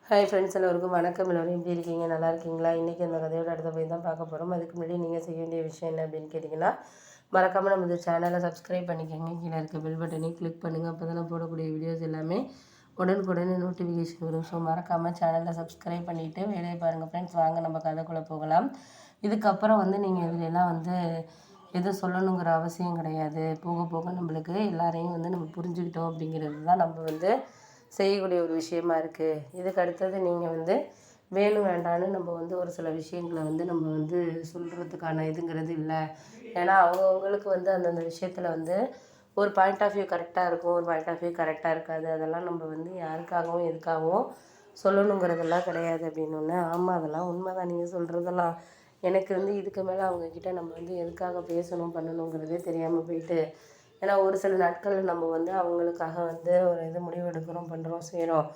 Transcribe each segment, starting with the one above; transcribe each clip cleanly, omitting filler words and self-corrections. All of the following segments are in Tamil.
ஹாய் ஃப்ரெண்ட்ஸ், எல்லோருக்கும் வணக்கம். எல்லோரும் எப்படி இருக்கீங்க? நல்லா இருக்கீங்களா? இன்றைக்கி அந்த கதையோட அடுத்த போய் தான் பார்க்க போகிறோம். அதுக்கு முன்னாடி நீங்கள் செய்ய வேண்டிய விஷயம் என்ன அப்படின்னு கேட்டிங்கன்னா, மறக்காமல் நம்ம இந்த சேனலை சப்ஸ்கிரைப் பண்ணிக்கோங்க. கீழே இருக்க பெல் பட்டனையும் கிளிக் பண்ணுங்கள். அப்போ தான் நான் போடக்கூடிய வீடியோஸ் எல்லாமே உடனுக்குடனே நோட்டிஃபிகேஷன் வரும். ஸோ மறக்காமல் சேனலை சப்ஸ்கிரைப் பண்ணிவிட்டு வேலையை பாருங்கள் ஃப்ரெண்ட்ஸ். வாங்க நம்ம கதைக்குள்ளே போகலாம். இதுக்கப்புறம் நீங்கள் இதிலெல்லாம் எதுவும் சொல்லணுங்கிற அவசியம் கிடையாது. போக போக நம்மளுக்கு எல்லாரையும் நம்ம புரிஞ்சுக்கிட்டோம் அப்படிங்கிறது தான் நம்ம செய்யக்கூடிய ஒரு விஷயமா இருக்குது. இதுக்கு அடுத்தது நீங்கள் வேணும் வேண்டான்னு நம்ம ஒரு சில விஷயங்களை நம்ம சொல்கிறதுக்கான இதுங்கிறது இல்லை. ஏன்னா அவங்கவுங்களுக்கு அந்தந்த விஷயத்தில் ஒரு பாயிண்ட் ஆஃப் வியூ கரெக்டாக இருக்கும், ஒரு பாயிண்ட் ஆஃப் வியூ கரெக்டாக இருக்காது. அதெல்லாம் நம்ம யாருக்காகவும் எதுக்காகவும் சொல்லணுங்கிறதெல்லாம் கிடையாது அப்படின்னு. ஆமாம், அதெல்லாம் உண்மை தான் நீங்கள் சொல்கிறதெல்லாம். எனக்கு இதுக்கு மேலே அவங்கக்கிட்ட நம்ம எதுக்காக பேசணும் பண்ணணுங்கிறதே தெரியாமல் போயிட்டு. ஏன்னா ஒரு சில நாட்கள் நம்ம அவங்களுக்காக ஒரு இது முடிவு எடுக்கிறோம், பண்ணுறோம், செய்கிறோம்.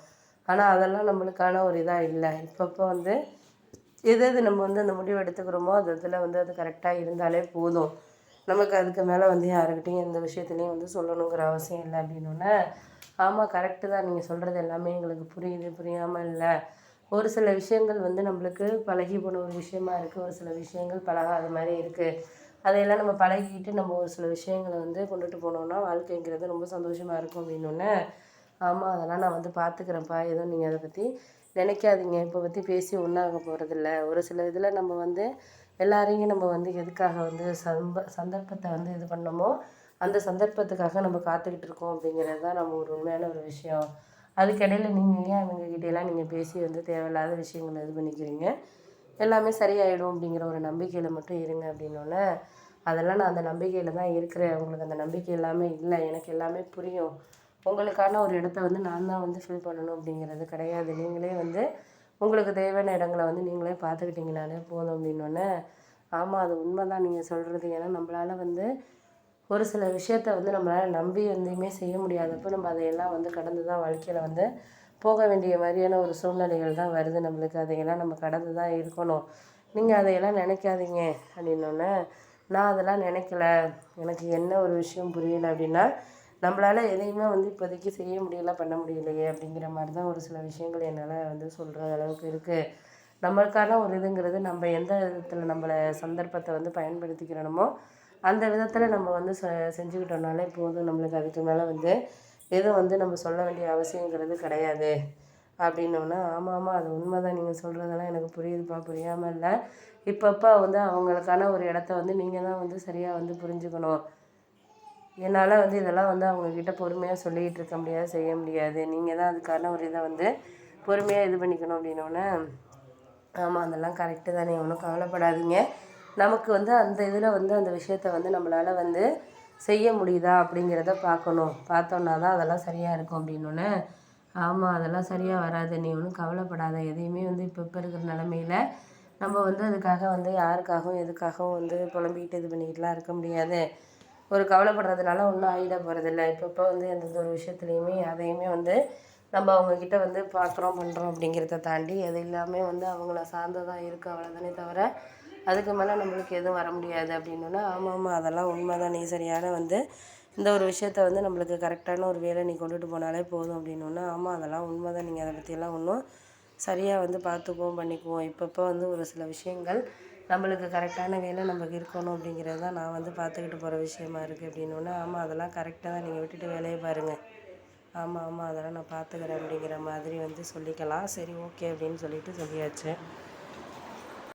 ஆனால் அதெல்லாம் நம்மளுக்கான ஒரு இதாக இல்லை. இப்பப்போ எது நம்ம அந்த முடிவு எடுத்துக்கிறோமோ அது இதில் அது கரெக்டாக இருந்தாலே போதும். நமக்கு அதுக்கு மேலே யாருக்கிட்டையும் எந்த விஷயத்துலையும் சொல்லணுங்கிற அவசியம் இல்லை அப்படின்னோடனே, ஆமாம் கரெக்டு தான் நீங்கள் சொல்கிறது எல்லாமே எங்களுக்கு புரியுது, புரியாமல் இல்லை. ஒரு சில விஷயங்கள் நம்மளுக்கு பழகி போன ஒரு விஷயமா இருக்குது, ஒரு சில விஷயங்கள் பழகாத மாதிரி இருக்குது. அதையெல்லாம் நம்ம பழகிக்கிட்டு நம்ம ஒரு சில விஷயங்களை கொண்டுட்டு போனோம்னா வாழ்க்கைங்கிறது ரொம்ப சந்தோஷமாக இருக்கும் அப்படின்னோடனே, ஆமாம் அதெல்லாம் நான் பார்த்துக்கிறேன்ப்பா, எதுவும் நீங்கள் அதை பற்றி நினைக்காதீங்க, இப்போ பற்றி பேசி ஒன்றாக போகிறதில்ல. ஒரு சில இதில் நம்ம எல்லாரையும் நம்ம எதுக்காக சந்தர்ப்பத்தை இது பண்ணோமோ அந்த சந்தர்ப்பத்துக்காக நம்ம காத்துக்கிட்டு இருக்கோம் அப்படிங்கிறது தான் நம்ம ஒரு உண்மையான ஒரு விஷயம். அதுக்கிடையில் நீங்கள் ஏன் அவங்கக்கிட்டெல்லாம் நீங்கள் பேசி தேவையில்லாத விஷயங்களை இது பண்ணிக்கிறீங்க? எல்லாமே சரியாயிடும் அப்படிங்கிற ஒரு நம்பிக்கையில் மட்டும் இருங்க அப்படின்னோடனே, அதெல்லாம் நான் அந்த நம்பிக்கையில் தான் இருக்கிறேன். உங்களுக்கு அந்த நம்பிக்கை எல்லாமே இல்லை, எனக்கு எல்லாமே புரியும். உங்களுக்கான ஒரு இடத்த நான் தான் ஃபில் பண்ணணும் அப்படிங்கிறது கிடையாது. நீங்களே உங்களுக்கு தேவையான இடங்களை நீங்களே பார்த்துக்கிட்டிங்கனாலே போதும் அப்படின்னோடனே, ஆமாம் அது உண்மை தான் நீங்கள் சொல்கிறது. ஏன்னா நம்மளால் ஒரு சில விஷயத்த நம்மளால் நம்பி எதையுமே செய்ய முடியாதப்போ நம்ம அதையெல்லாம் கடந்து தான் வாழ்க்கையில் போக வேண்டிய மாதிரியான ஒரு சூழ்நிலைகள் தான் வருது நம்மளுக்கு. அதையெல்லாம் நம்ம கடந்து தான் இருக்கணும். நீங்கள் அதையெல்லாம் நினைக்காதீங்க அப்படின்னோடனே, நான் அதெல்லாம் நினைக்கல. எனக்கு என்ன ஒரு விஷயம் புரியலை அப்படின்னா, நம்மளால் எதையுமே இப்போதைக்கு செய்ய முடியல, பண்ண முடியலையே அப்படிங்கிற மாதிரி தான் ஒரு சில விஷயங்கள் என்னால் சொல்கிற அளவுக்கு இருக்குது. நம்மளுக்கான ஒரு இதுங்கிறது நம்ம எந்த விதத்தில் நம்மளை சந்தர்ப்பத்தை பயன்படுத்திக்கிறோமோ அந்த விதத்தில் நம்ம செஞ்சுக்கிட்டோம்னாலே போதும். நம்மளுக்கு அதுக்கு மேலே எதுவும் நம்ம சொல்ல வேண்டிய அவசியங்கிறது கிடையாது அப்படின்னோன்னா, ஆமாம் அது உண்மை தான் நீங்கள் சொல்கிறதெல்லாம் எனக்கு புரியுதுப்பா, புரியாமல் இல்லை. இப்பப்போ அவங்களுக்கான ஒரு இடத்த நீங்கள் தான் சரியாக புரிஞ்சுக்கணும். என்னால் இதெல்லாம் அவங்கக்கிட்ட பொறுமையாக சொல்லிக்கிட்டு இருக்க முடியாது, செய்ய முடியாது. நீங்கள் தான் அதுக்கான ஒரு இதை பொறுமையாக இது பண்ணிக்கணும் அப்படின்னோடனே, ஆமாம் அதெல்லாம் கரெக்டு தானே, ஒன்றும் கவலைப்படாதீங்க. நமக்கு அந்த இதில் அந்த விஷயத்த நம்மளால் செய்ய முடியுதா அப்படிங்கிறத பார்க்கணும். பார்த்தோன்னா தான் அதெல்லாம் சரியாக இருக்கும் அப்படின்னோடனே, ஆமாம் அதெல்லாம் சரியாக வராது, நீ ஒன்றும் கவலைப்படாத. எதையுமே இப்போ இருக்கிற நிலமையில நம்ம அதுக்காக யாருக்காகவும் எதுக்காகவும் புலம்பிக்கிட்டு இது பண்ணிக்கிட்டுலாம் இருக்க முடியாது. ஒரு கவலைப்படுறதுனால ஒன்றும் ஆகிட போகிறதில்ல. இப்பப்போ எந்தெந்த ஒரு விஷயத்துலையுமே அதையுமே நம்ம அவங்கக்கிட்ட பார்க்குறோம், பண்ணுறோம் அப்படிங்கிறத தாண்டி அது எல்லாமே அவங்கள சார்ந்ததாக இருக்குது அவ்வளோதானே தவிர, அதுக்கு மேலே நம்மளுக்கு எதுவும் வர முடியாது அப்படின்னோன்னா, ஆமாம் அதெல்லாம் உண்மை தான். நீ சரியான இந்த ஒரு விஷயத்த நம்மளுக்கு கரெக்டான ஒரு வேலை நீ கொண்டுட்டு போனாலே போதும் அப்படின்னோன்னா, ஆமாம் அதெல்லாம் உண்மை தான். நீங்கள் அதை பற்றியெல்லாம் ஒன்றும் சரியாக பார்த்துக்குவோம், பண்ணிக்குவோம். இப்பப்போ ஒரு சில விஷயங்கள் நம்மளுக்கு கரெக்டான வேலை நமக்கு இருக்கணும் அப்படிங்கிறது தான் நான் பார்த்துக்கிட்டு போகிற விஷயமா இருக்குது அப்படின்னோடனே, ஆமாம் அதெல்லாம் கரெக்டாக தான், நீங்கள் விட்டுட்டு வேலையை பாருங்கள். ஆமாம் அதெல்லாம் நான் பார்த்துக்கிறேன் அப்படிங்கிற மாதிரி சொல்லிக்கலாம். சரி ஓகே அப்படின்னு சொல்லிட்டு சொல்லியாச்சு.